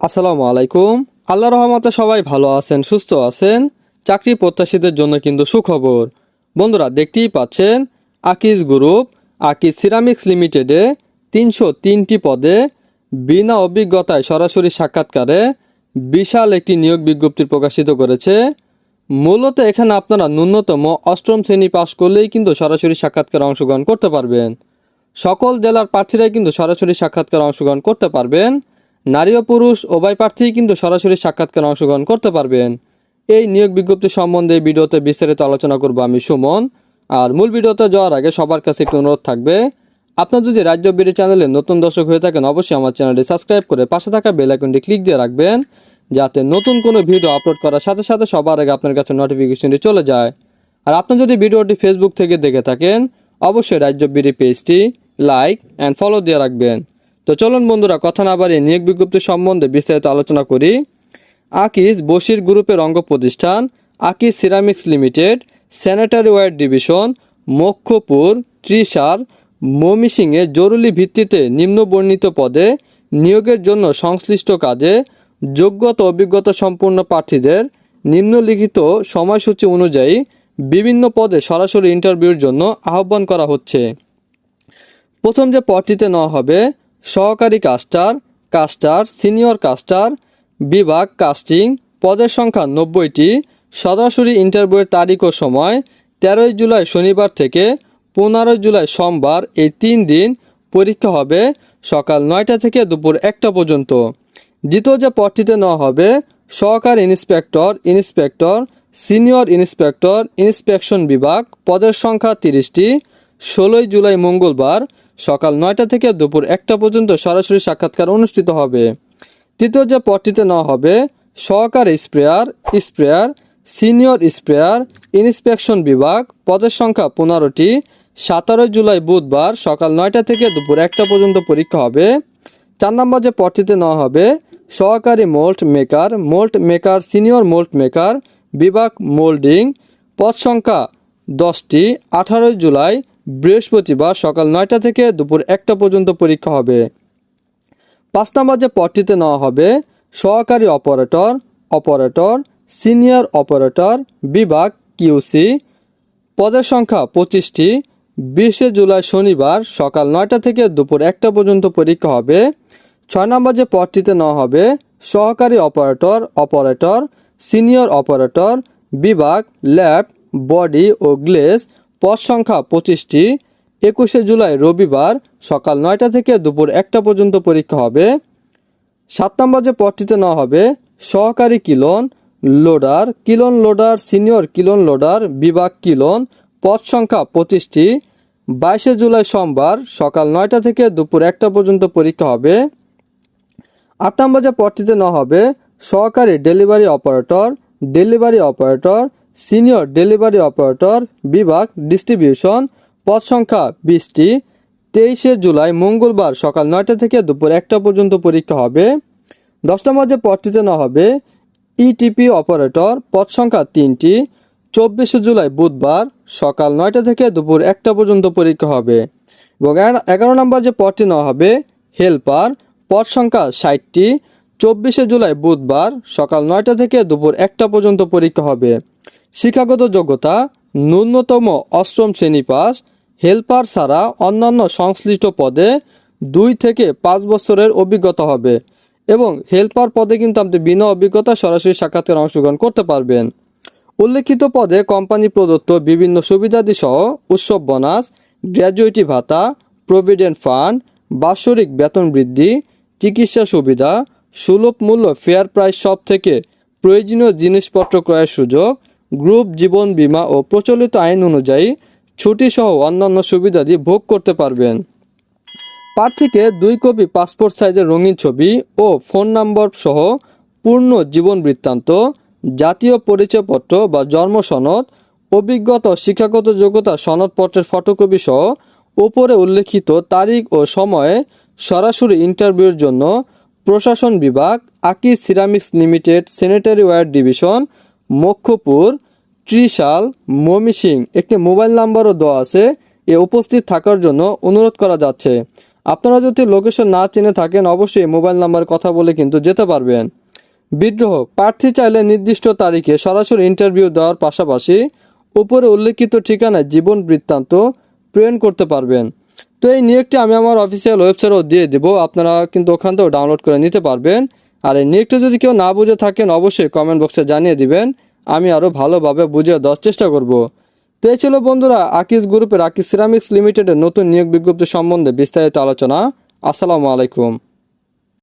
আসসালামু আলাইকুম। আল্লাহর রহমতে সবাই ভালো আছেন, সুস্থ আছেন। চাকরি প্রত্যাশীদের জন্য কিন্তু সুখবর। বন্ধুরা, দেখতেই পাচ্ছেন আকিজ গ্রুপ আকিজ সিরামিক্স লিমিটেডে 303টি পদে বিনা অভিজ্ঞতায় সরাসরি সাক্ষাৎকারে বিশাল একটি নিয়োগ বিজ্ঞপ্তি প্রকাশিত করেছে। মূলত এখানে আপনারা ন্যূনতম অষ্টম শ্রেণী পাশ করলেই কিন্তু সরাসরি সাক্ষাৎকারে অংশগ্রহণ করতে পারবেন। সকল জেলার প্রার্থীরাই কিন্তু সরাসরি সাক্ষাৎকারে অংশগ্রহণ করতে পারবেন। নারী ও পুরুষ উভয় প্রার্থী কিন্তু সরাসরি সাক্ষাৎকারে অংশগ্রহণ করতে পারবেন। এই নিয়োগ বিজ্ঞপ্তি সম্বন্ধে ভিডিওতে বিস্তারিত আলোচনা করব আমি সুমন। আর মূল ভিডিওতে যাওয়ার আগে সবার কাছে একটু অনুরোধ থাকবে, আপনার যদি রাজ্য বিডি চ্যানেলে নতুন দর্শক হয়ে থাকেন অবশ্যই আমার চ্যানেলটি সাবস্ক্রাইব করে পাশে থাকা বেল আইকনটি ক্লিক দিয়ে রাখবেন, যাতে নতুন কোনো ভিডিও আপলোড করার সাথে সাথে সবার আগে আপনার কাছে নোটিফিকেশনটি চলে যায়। আর আপনি যদি ভিডিওটি ফেসবুক থেকে দেখে থাকেন অবশ্যই রাজ্য বিডি পেজটি লাইক অ্যান্ড ফলো দিয়ে রাখবেন। তো চলুন বন্ধুরা, কথা না বাড়িয়ে নিয়োগ বিজ্ঞপ্তি সম্বন্ধে বিস্তারিত আলোচনা করি। আকিজ বশির গ্রুপের অঙ্গ প্রতিষ্ঠান Akij ceramics limited, sanitary ware division, Mokshapur, Trishal, ময়মনসিংহে জরুরি ভিত্তিতে নিম্নবর্ণিত পদে নিয়োগের জন্য সংশ্লিষ্ট কাজে যোগ্যতা অভিজ্ঞতা সম্পন্ন প্রার্থীদের নিম্নলিখিত সময়সূচি অনুযায়ী বিভিন্ন পদে সরাসরি ইন্টারভিউর জন্য আহ্বান করা হচ্ছে। প্রথম যে পদটিতে নেওয়া হবে সহকারী কাস্টার, সিনিয়র কাস্টার বিভাগ কাস্টিং, পদের সংখ্যা 90টি। সরাসরি ইন্টারভিউয়ের তারিখ ও সময় 13 জুলাই শনিবার থেকে 15 জুলাই সোমবার, এই 3 দিন পরীক্ষা হবে সকাল 9টা থেকে দুপুর 1টা পর্যন্ত। দ্বিতীয় যে পদটিতে নেওয়া হবে সহকারী ইন্সপেক্টর, সিনিয়র ইন্সপেকশন বিভাগ, পদের সংখ্যা 30টি। 16 জুলাই মঙ্গলবার সকাল 9টা থেকে দুপুর 1টা পর্যন্ত সরাসরি সাক্ষাৎকার অনুষ্ঠিত হবে। তৃতীয় যে পদটিতে নেওয়া হবে সহকারী স্প্রেয়ার, সিনিয়র স্প্রেয়ার ইন্সপেকশন বিভাগ, পদের সংখ্যা 15টি। 17 জুলাই বুধবার সকাল 9টা থেকে দুপুর 1টা পর্যন্ত পরীক্ষা হবে। 4 নম্বর যে পদটিতে নেওয়া হবে সহকারী mould maker, senior mould maker বিভাগ মোল্ডিং, পদ সংখ্যা 10টি। 18 জুলাই বৃহস্পতিবার সকাল 9টা থেকে দুপুর 1টা পর্যন্ত পরীক্ষা হবে। 5 নম্বর যে পদটিতে নেওয়া হবে সহকারী অপারেটর, সিনিয়র অপারেটর বিভাগ কিউসি, পদের সংখ্যা 25টি। 20 জুলাই শনিবার সকাল 9টা থেকে দুপুর 1টা পর্যন্ত পরীক্ষা হবে। 6 নম্বর যে পদটিতে নেওয়া হবে সহকারী অপারেটর, সিনিয়র অপারেটর বিভাগ ল্যাব, বডি ও গ্লেজ, পদ সংখ্যা 25টি। 21 জুলাই রবিবার সকাল 9টা থেকে দুপুর 1টা পর্যন্ত পরীক্ষা হবে। 7 নম্বর যে পদটিতে নেওয়া হবে সহকারী kiln loader, senior kiln loader বিভাগ কিলন, পদ সংখ্যা 25টি। 22 জুলাই সোমবার সকাল 9টা থেকে দুপুর 1টা পর্যন্ত পরীক্ষা হবে। 8 নম্বর যে পদটিতে নেওয়া হবে সহকারী delivery operator, senior delivery operator বিভাগ ডিস্ট্রিবিউশন, পদ সংখ্যা 20টি। 23 জুলাই মঙ্গলবার সকাল 9টা থেকে দুপুর 1টা পর্যন্ত পরীক্ষা হবে। 10 নম্বর যে পদটিতে নেওয়া হবে ইটিপি অপারেটর, পদ সংখ্যা 3টি। 24 জুলাই বুধবার সকাল 9টা থেকে দুপুর 1টা পর্যন্ত পরীক্ষা হবে। এবং 11 নম্বর যে পদটি নেওয়া হবে হেল্পার, পদ সংখ্যা 60টি। 24 জুলাই বুধবার সকাল 9টা থেকে দুপুর 1টা পর্যন্ত পরীক্ষা হবে। শিক্ষাগত যোগ্যতা ন্যূনতম অষ্টম শ্রেণী পাস। হেল্পার ছাড়া অন্যান্য সংশ্লিষ্ট পদে 2 থেকে 5 বছরের অভিজ্ঞতা হবে এবং হেল্পার পদে কিন্তু আপনি বিনা অভিজ্ঞতা সরাসরি সাক্ষাৎকারে অংশগ্রহণ করতে পারবেন। উল্লেখিত পদে কোম্পানি প্রদত্ত বিভিন্ন সুবিধাদি সহ উৎসব বোনাস, গ্র্যাজুইটি ভাতা, প্রভিডেন্ট ফান্ড, বাৎসরিক বেতন বৃদ্ধি, চিকিৎসা সুবিধা, সুলভ মূল্য ফেয়ার প্রাইস সব থেকে প্রয়োজনীয় জিনিসপত্র ক্রয়ের সুযোগ, গ্রুপ জীবন বীমা ও প্রচলিত আইন অনুযায়ী ছুটি সহ অন্যান্য সুবিধাদি ভোগ করতে পারবেন। প্রার্থীকে 2 কপি পাসপোর্ট সাইজের রঙিন ছবি ও ফোন নম্বর সহ পূর্ণ জীবন বৃত্তান্ত, জাতীয় পরিচয়পত্র বা জন্ম সনদ, অভিজ্ঞতা ও শিক্ষাগত যোগ্যতা সনদপত্রের ফটোকপি সহ উপরে উল্লেখিত তারিখ ও সময়ে সরাসরি ইন্টারভিউর জন্য প্রশাসন বিভাগ Akij ceramics limited, sanitary ware division, Mokshapur, Trishal, Mymensingh একটি মোবাইল নাম্বারও দেওয়া আছে, এ উপস্থিত থাকার জন্য অনুরোধ করা যাচ্ছে। আপনারা যদি লোকেশন না চিনে থাকেন অবশ্যই মোবাইল নাম্বার কথা বলে কিন্তু যেতে পারবেন। বিদ্রোহ প্রার্থী চাইলে নির্দিষ্ট তারিখে সরাসরি ইন্টারভিউ দেওয়ার পাশাপাশি উপরে উল্লেখিত ঠিকানায় জীবন বৃত্তান্ত প্রেরণ করতে পারবেন। তো এই নিয়োগটি আমি আমার অফিসিয়াল ওয়েবসাইটও দিয়ে দেবো, আপনারা কিন্তু ওখান থেকেও ডাউনলোড করে নিতে পারবেন। আর এই নিয়োগটি যদি কেউ না বুঝে থাকেন অবশ্যই কমেন্ট বক্সে জানিয়ে দিবেন, আমি আরও ভালোভাবে বুঝিয়ে দেওয়ার চেষ্টা করব। তো এই ছিল বন্ধুরা আকিজ গ্রুপের আকিজ সিরামিক্স লিমিটেডের নতুন নিয়োগ বিজ্ঞপ্তি সম্বন্ধে বিস্তারিত আলোচনা। আসসালামু আলাইকুম।